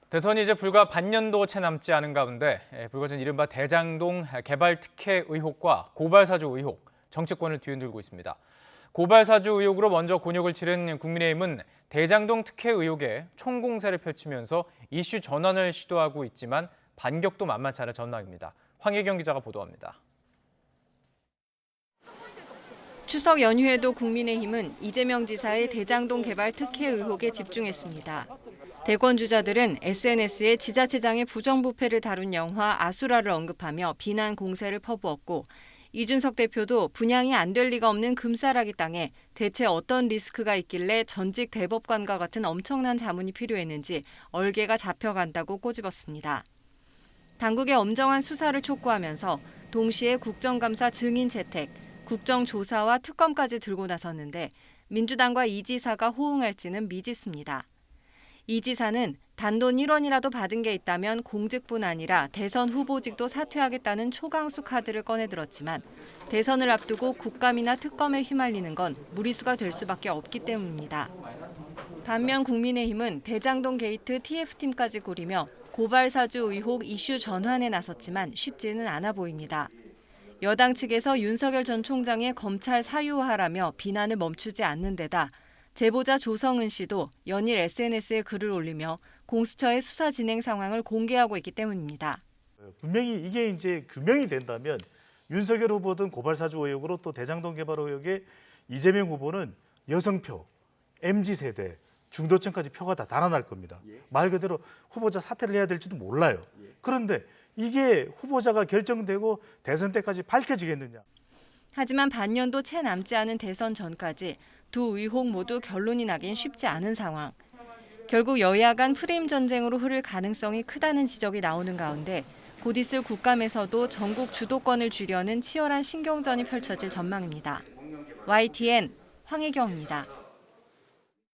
대선이 이제 불과 반년도 채 남지 않은 가운데 불과 전 이른바 대장동 개발 특혜 의혹과 고발사주 의혹, 정치권을 뒤흔들고 있습니다. 고발사주 의혹으로 먼저 곤욕을 치른 국민의힘은 대장동 특혜 의혹에 총공세를 펼치면서 이슈 전환을 시도하고 있지만 반격도 만만치 않은 전망입니다. 황혜경 기자가 보도합니다. 추석 연휴에도 국민의힘은 이재명 지사의 대장동 개발 특혜 의혹에 집중했습니다. 대권 주자들은 SNS에 지자체장의 부정부패를 다룬 영화 아수라를 언급하며 비난 공세를 퍼부었고, 이준석 대표도 분양이 안 될 리가 없는 금싸라기 땅에 대체 어떤 리스크가 있길래 전직 대법관과 같은 엄청난 자문이 필요했는지 얼개가 잡혀간다고 꼬집었습니다. 당국의 엄정한 수사를 촉구하면서 동시에 국정감사 증인 채택, 국정조사와 특검까지 들고 나섰는데 민주당과 이 지사가 호응할지는 미지수입니다. 이 지사는 단돈 1원이라도 받은 게 있다면 공직뿐 아니라 대선 후보직도 사퇴하겠다는 초강수 카드를 꺼내들었지만 대선을 앞두고 국감이나 특검에 휘말리는 건 무리수가 될 수밖에 없기 때문입니다. 반면 국민의힘은 대장동 게이트 TF팀까지 꾸리며 고발사주 의혹 이슈 전환에 나섰지만 쉽지는 않아 보입니다. 여당 측에서 윤석열 전 총장의 검찰 사유화라며 비난을 멈추지 않는 데다 제보자 조성은 씨도 연일 SNS에 글을 올리며 공수처의 수사 진행 상황을 공개하고 있기 때문입니다. 분명히 이게 이제 규명이 된다면 윤석열 후보든 고발사주 의혹으로 또 대장동 개발 의혹에 이재명 후보는 여성표, MZ세대, 중도층까지 표가 다 달아날 겁니다. 말 그대로 후보자 사퇴를 해야 될지도 몰라요. 그런데 이게 후보자가 결정되고 대선 때까지 밝혀지겠느냐. 하지만 반년도 채 남지 않은 대선 전까지 두 의혹 모두 결론이 나긴 쉽지 않은 상황. 결국 여야 간 프레임 전쟁으로 흐를 가능성이 크다는 지적이 나오는 가운데 곧 있을 국감에서도 전국 주도권을 쥐려는 치열한 신경전이 펼쳐질 전망입니다. YTN 황혜경입니다.